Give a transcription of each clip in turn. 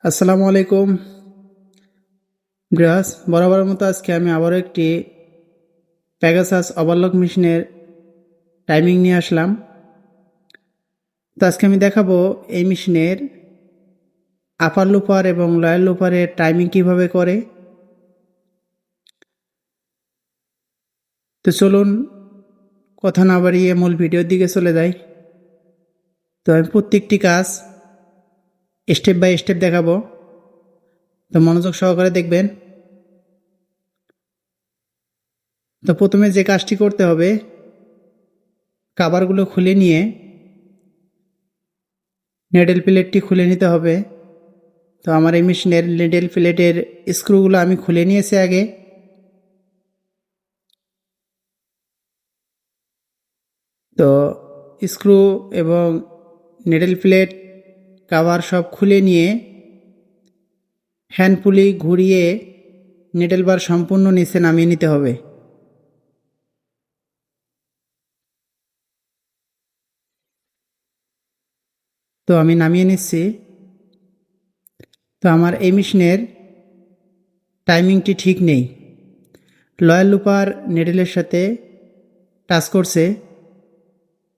আসসালামু আলাইকুম গ্রাস বরাবরের মতো আজকে আমি আবারও একটি প্যাগাসাস ওভারলক মেশিনের টাইমিং নিয়ে আসলাম। তো আজকে আমি দেখাবো এই মেশিনের আপার লুপার এবং লোয়ার লুপারের টাইমিং কিভাবে করে। তো চলুন কথা না বাড়িয়ে মূল ভিডিওর দিকে চলে যাই। তো আমি প্রত্যেকটি কাজ স্টেপ বাই স্টেপ দেখাবো, তো মনোযোগ সহকারে দেখবেন। তো প্রথমে যে কাজটি করতে হবে, কাভারগুলো খুলে নিয়ে নেডেল প্লেটটি খুলে নিতে হবে। তো আমার এই মেশিনের নেডেল প্লেটের স্ক্রুগুলো আমি খুলে নিয়েছি আগে। তো স্ক্রু এবং নেডেল প্লেট কাভার সব খুলে নিয়ে হ্যান্ড পুলি ঘুরিয়ে নেডেল বার সম্পূর্ণ নিচে নামিয়ে নিতে হবে। তো আমি নামিয়ে নিচ্ছি। তো আমার এই মেশিনের টাইমিংটি ঠিক নেই, লয়ার লুপার নেডেলের সাথে টাচ করছে।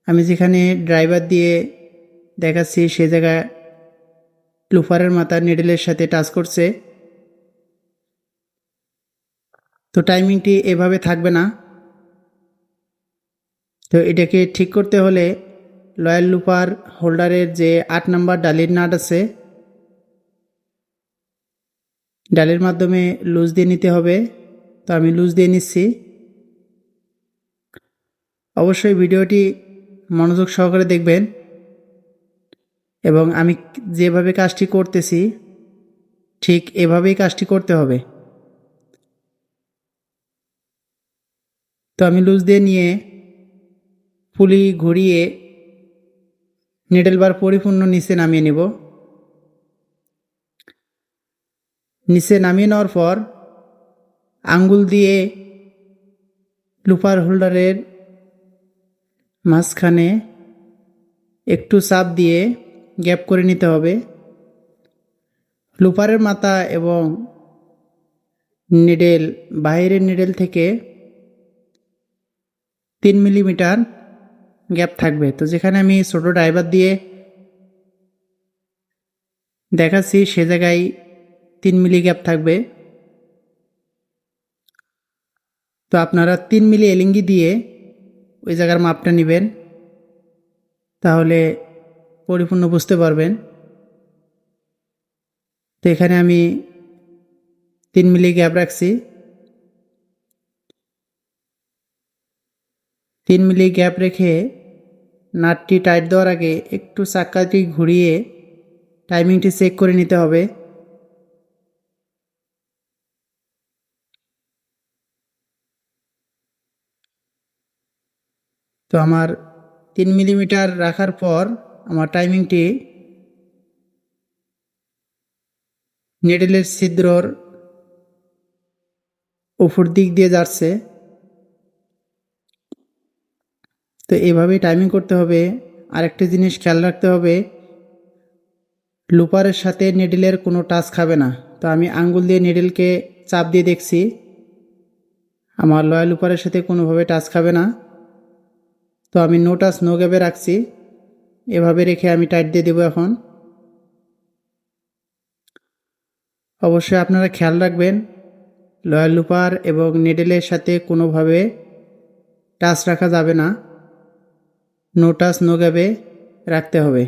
আমি যেখানে ড্রাইভার দিয়ে দেখাচ্ছি সে জায়গায় লুপারের মাথা নেডেলের সাথে টাচ করছে। তো টাইমিংটি এভাবে থাকবে না। তো এটাকে ঠিক করতে হলে লয়ার লুপার হোল্ডারের যে 8 নাম্বার ডালির নাট আছে, ডালের মাধ্যমে লুজ দিয়ে নিতে হবে। তো আমি লুজ দিয়ে নিচ্ছি। অবশ্যই ভিডিওটি মনোযোগ সহকারে দেখবেন এবং আমি যেভাবে কাজটি করতেছি ঠিক এভাবেই কাজটি করতে হবে। তো আমি লুজ দিয়ে নিয়ে পুলি ঘুরিয়ে নিডল বার পরিপূর্ণ নিচে নামিয়ে নেব। নিচে নামিয়ে নেওয়ার পর আঙ্গুল দিয়ে লুপার হোল্ডারের মাঝখানে একটু চাপ দিয়ে গ্যাপ করে নিতে হবে। লুপারের মাথা এবং নিডেল, বাইরের নিডেল থেকে 3 মিলিমিটার গ্যাপ থাকবে। তো যেখানে আমি ছোট ড্রাইভার দিয়ে দেখাচ্ছি সে জায়গায় 3 মিলি গ্যাপ থাকবে। তো আপনারা 3 মিলি এলিঙ্গি দিয়ে ওই জায়গার মাপটা নেবেন, তাহলে পরিপূর্ণ বুঝতে পারবেন। তো এখানে আমি 3 মিলি গ্যাপ রাখছি। 3 মিলি গ্যাপ রেখে নাটটি টাইট দেওয়ার আগে একটু চাকাটি ঘুরিয়ে টাইমিংটি চেক করে নিতে হবে। তো আমার 3 মিলিমিটার রাখার পর আমার টাইমিংটি নেডেলের ছিদ্রর উপর দিক দিয়ে যাচ্ছে। তো এভাবেই টাইমিং করতে হবে। আরেকটা জিনিস খেয়াল রাখতে হবে, লুপারের সাথে নেডেলের কোনো টাচ খাবে না। তো আমি আঙ্গুল দিয়ে নেডেলকে চাপ দিয়ে দেখছি, আমার লয়াল লুপারের সাথে কোনোভাবে টাচ খাবে না। তো আমি নো টাচ নো গ্যাপে রাখছি। এভাবে রেখে আমি টাইট দিয়ে দেবো এখন। অবশ্যই আপনারা খেয়াল রাখবেন, লয়াল লুপার এবং নেডেলের সাথে কোনোভাবে টাচ রাখা যাবে না, নো টাচ নো গ্যাপে রাখতে হবে।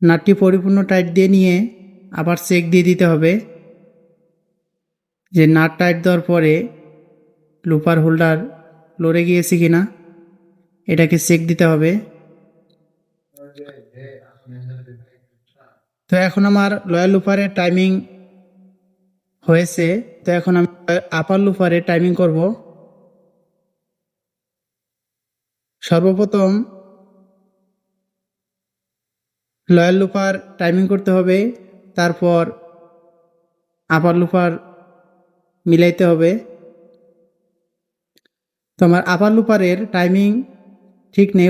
নাটটি পরিপূর্ণ টাইট দিয়ে নিয়ে আবার চেক দিয়ে দিতে হবে যে নাট টাইট দেওয়ার পরে লুপার হোল্ডার লড়ে গিয়েছে কিনা, এটাকে চেক দিতে হবে। তো এখন আমার লয়াল লুপারের টাইমিং হয়েছে। তো এখন আমি আপার লুপারের টাইমিং করব। সর্বপ্রথম লয়াল লুপার টাইমিং করতে হবে, তারপর আপার লুপার মিলাইতে হবে। তো আমার আপার লুপারের টাইমিং ঠিক নেই,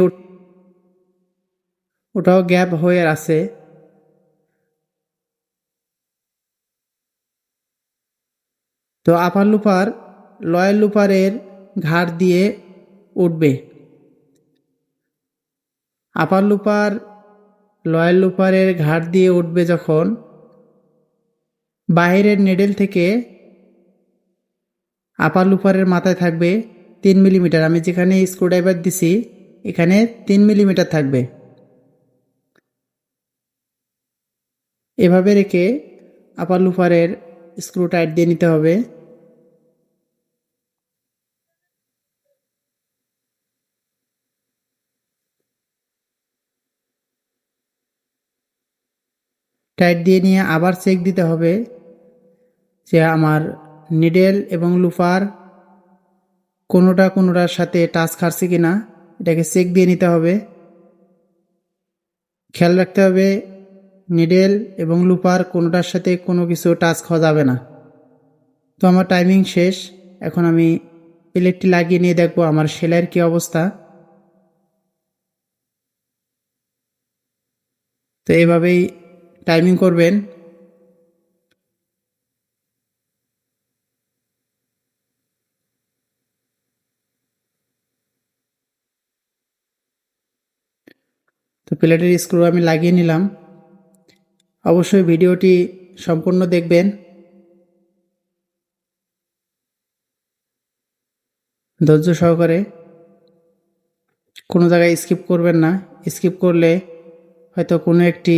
ওটাও গ্যাপ হয়ে আছে। তো আপার লুপার লয়ার লুপারের ঘাট দিয়ে উঠবে। আপার লুপার লয়ার লুপারের ঘাট দিয়ে উঠবে যখন, বাইরের নেডেল থেকে আপার লুপারের মাথায় থাকবে 3 মিলিমিটার। আমি যেখানে স্ক্রুড্রাইভার দিছি এখানে 3 মিলিমিটার থাকবে। এভাবে রেখে আপার লুপারের স্ক্রু টাইট দিয়ে নিতে হবে। টাইট দিয়ে নিয়ে আবার চেক দিতে হবে যে আমার নিডেল এবং লুপার কোনোটার সাথে টাচ খাচ্ছে কিনা, এটাকে চেক দিয়ে নিতে হবে। খেয়াল রাখতে হবে নিডেল এবং লুপার কোনোটার সাথে কোনো কিছু টাচ খাওয়া যাবে না। তো আমার টাইমিং শেষ। এখন আমি প্লেটটি লাগিয়ে নিয়ে দেখবো আমার সেলাইয়ের কী অবস্থা। তো এভাবেই টাইমিং করবেন। তো প্লেটের স্ক্রু আমি লাগিয়ে নিলাম। অবশ্যই ভিডিওটি সম্পূর্ণ দেখবেন, ধৈর্য সহকারে। কোনো জায়গায় স্কিপ করবেন না। স্কিপ করলে হয়তো কোনো একটি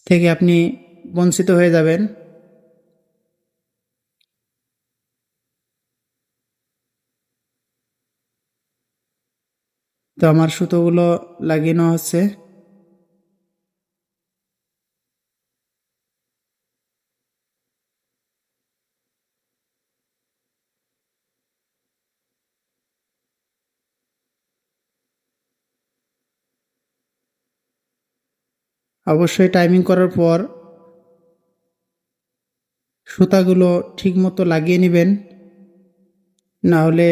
থেকে আপনি বঞ্চিত হয়ে যাবেন। তো আমার সুতোগুলো লাগিয়ে নেওয়া হচ্ছে। অবশ্যই টাইমিং করার পর সুতাগুলো ঠিক মতো লাগিয়ে নেবেন, না হলে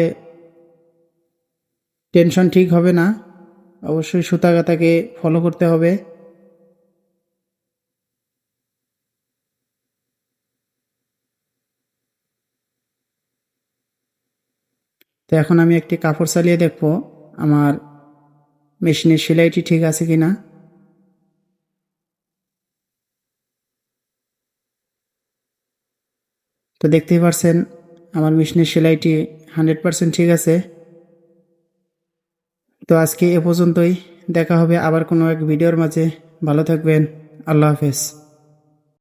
টেনশন ঠিক হবে না। অবশ্যই সুতা কাটাকে ফলো করতে হবে। তো এখন আমি একটি কাপড় চালিয়ে দেখব আমার মেশিনের সেলাইটি ঠিক আছে কিনা। তো দেখতেই পারছেন আমার মেশিনের সেলাইটি 100% ঠিক আছে। তো আজকে এ পর্যন্তই। দেখা হবে আবার কোনো এক ভিডিওর মাঝে। ভালো থাকবেন। আল্লাহ হাফেজ।